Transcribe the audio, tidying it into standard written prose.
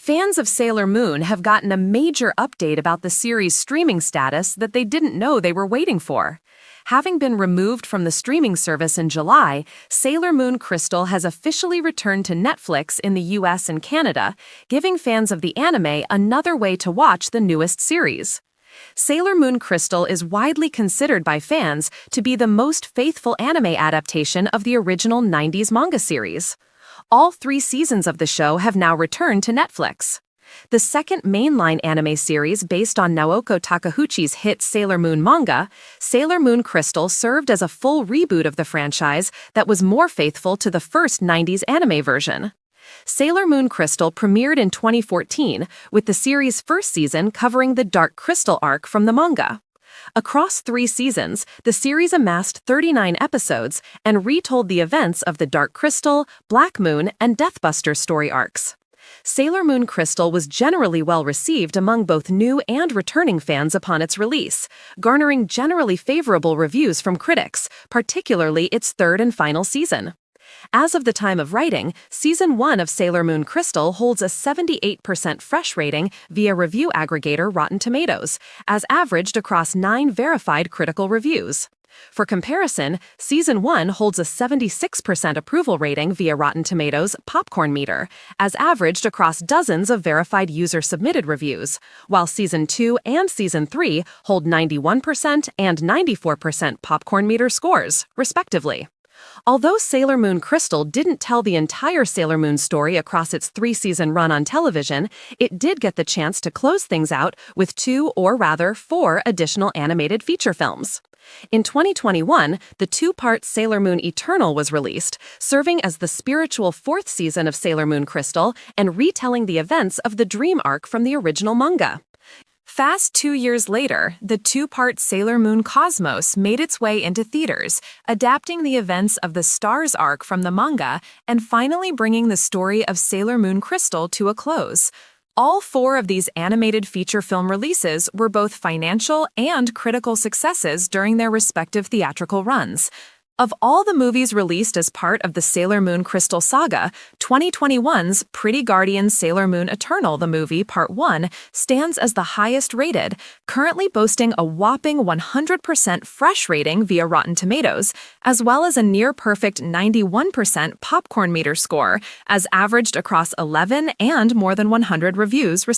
Fans of Sailor Moon have gotten a major update about the series' streaming status that they didn't know they were waiting for. Having been removed from the streaming service in July, Sailor Moon Crystal has officially returned to Netflix in the US and Canada, giving fans of the anime another way to watch the newest series. Sailor Moon Crystal is widely considered by fans to be the most faithful anime adaptation of the original 90s manga series. All 3 seasons of the show have now returned to Netflix. The second mainline anime series based on Naoko Takeuchi's hit Sailor Moon manga, Sailor Moon Crystal served as a full reboot of the franchise that was more faithful to the first 90s anime version. Sailor Moon Crystal premiered in 2014, with the series' first season covering the Dark Crystal arc from the manga. Across 3 seasons, the series amassed 39 episodes and retold the events of the Dark Crystal, Black Moon, and Deathbuster story arcs. Sailor Moon Crystal was generally well received among both new and returning fans upon its release, garnering generally favorable reviews from critics, particularly its third and final season. As of the time of writing, Season 1 of Sailor Moon Crystal holds a 78% fresh rating via review aggregator Rotten Tomatoes, as averaged across 9 verified critical reviews. For comparison, Season 1 holds a 76% approval rating via Rotten Tomatoes Popcorn Meter, as averaged across dozens of verified user-submitted reviews, while Season 2 and Season 3 hold 91% and 94% Popcorn Meter scores, respectively. Although Sailor Moon Crystal didn't tell the entire Sailor Moon story across its 3-season run on television, it did get the chance to close things out with 2 or rather 4 additional animated feature films. In 2021, the 2-part Sailor Moon Eternal was released, serving as the spiritual 4th season of Sailor Moon Crystal and retelling the events of the Dream arc from the original manga. Fast 2 years later, the 2-part Sailor Moon Cosmos made its way into theaters, adapting the events of the Stars arc from the manga and finally bringing the story of Sailor Moon Crystal to a close. All 4 of these animated feature film releases were both financial and critical successes during their respective theatrical runs. Of all the movies released as part of the Sailor Moon Crystal saga, 2021's Pretty Guardian Sailor Moon Eternal the Movie Part 1 stands as the highest rated, currently boasting a whopping 100% fresh rating via Rotten Tomatoes, as well as a near-perfect 91% Popcorn Meter score, as averaged across 11 and more than 100 reviews,